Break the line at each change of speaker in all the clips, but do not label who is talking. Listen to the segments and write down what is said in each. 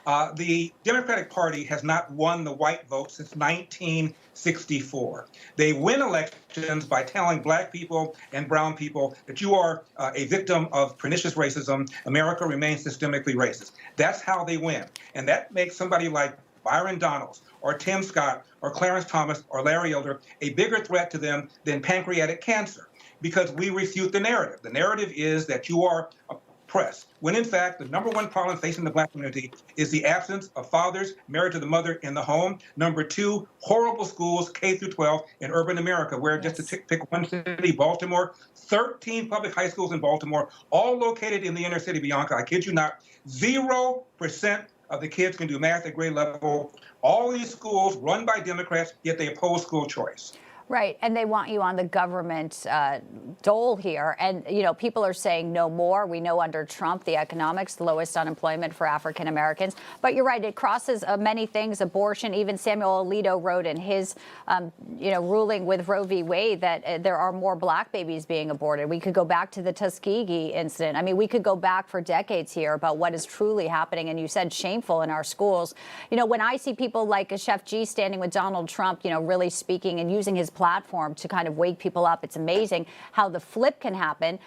The Democratic Party has not won the white vote since 1964. They win elections by telling black people and brown people that you are a victim of pernicious racism. America remains systemically racist. That's how they win. And that makes somebody like Byron Donalds or Tim Scott or Clarence Thomas or Larry Elder a bigger threat to them than pancreatic cancer, because we refute the narrative. The narrative is that you are oppressed, when in fact the number one problem facing the black community is the absence of fathers married to the mother in the home. Number two, horrible schools, K through 12 in urban America, where just to pick one city, Baltimore, 13 public high schools in Baltimore, all located in the inner city, Bianca. I kid you not, 0% of the kids can do math at grade level. All these schools run by Democrats, yet they oppose school choice.
Right, and they want you on the government dole here. And, you know, people are saying no more. We know under Trump, the economics, the lowest unemployment for African Americans. But you're right, it crosses many things, abortion. Even Samuel Alito wrote in his, ruling with Roe v. Wade that there are more black babies being aborted. We could go back to the Tuskegee incident. I mean, we could go back for decades here about what is truly happening. And you said shameful in our schools. You know, when I see people like Chef G standing with Donald Trump, you know, really speaking and using his platform to kind of wake people up. It's amazing how the flip can happen.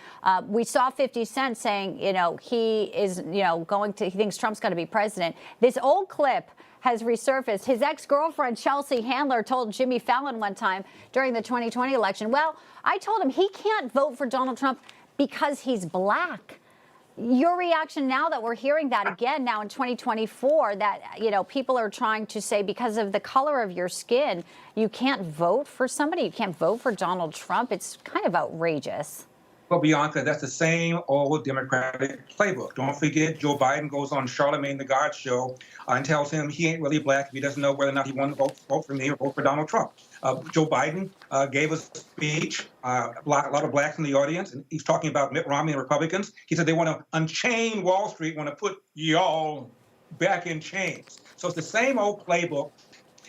We saw 50 Cent saying, you know, he is, he thinks Trump's going to be president. This old clip has resurfaced. His ex-girlfriend, Chelsea Handler, told Jimmy Fallon one time during the 2020 election, well, I told him he can't vote for Donald Trump because he's black. Your reaction now that we're hearing that again now in 2024, that, you know, people are trying to say because of the color of your skin, you can't vote for somebody, you can't vote for Donald Trump. It's kind of outrageous.
Well, Bianca, that's the same old Democratic playbook. Don't forget, Joe Biden goes on Charlemagne the God show and tells him he ain't really black if he doesn't know whether or not he wants to vote for me or vote for Donald Trump. Joe Biden gave a speech, a lot of blacks in the audience, and he's talking about Mitt Romney and Republicans. He said they want to unchain Wall Street, want to put y'all back in chains. So it's the same old playbook.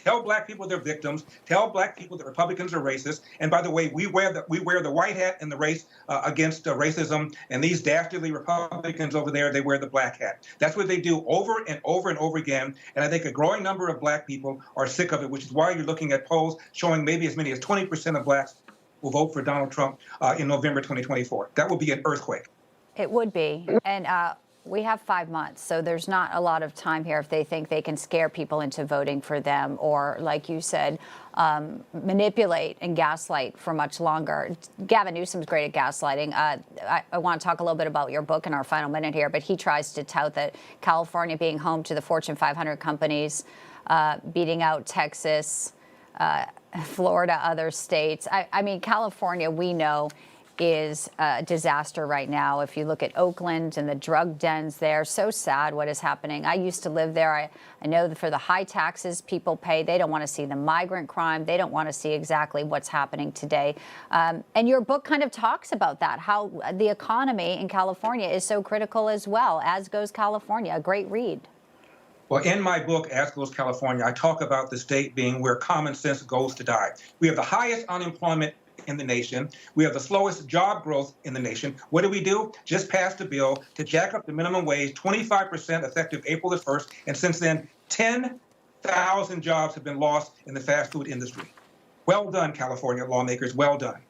Tell black people they're victims. Tell black people that Republicans are racist. And by the way, we wear the white hat in the race against racism. And these dastardly Republicans over there, they wear the black hat. That's what they do over and over and over again. And I think a growing number of black people are sick of it, which is why you're looking at polls showing maybe as many as 20% of blacks will vote for Donald Trump in November 2024. That will be an earthquake.
It would be. And we have 5 months, so there's not a lot of time here if they think they can scare people into voting for them or, like you said, manipulate and gaslight for much longer. Gavin Newsom's great at gaslighting. I want to talk a little bit about your book in our final minute here, but he tries to tout that California being home to the Fortune 500 companies, beating out Texas, Florida, other states. I mean, California, we know, is a disaster right now. If you look at Oakland and the drug dens there, so sad what is happening. I used to live there. I know that for the high taxes people pay, they don't want to see the migrant crime. They don't want to see exactly what's happening today. And your book kind of talks about that, how the economy in California is so critical as well, as goes California. A great read.
Well, in my book, As Goes California, I talk about the state being where common sense goes to die. We have the highest unemployment in the nation. We have the slowest job growth in the nation. What do? Just passed a bill to jack up the minimum wage 25% effective April the 1st. And since then, 10,000 jobs have been lost in the fast food industry. Well done, California lawmakers. Well done.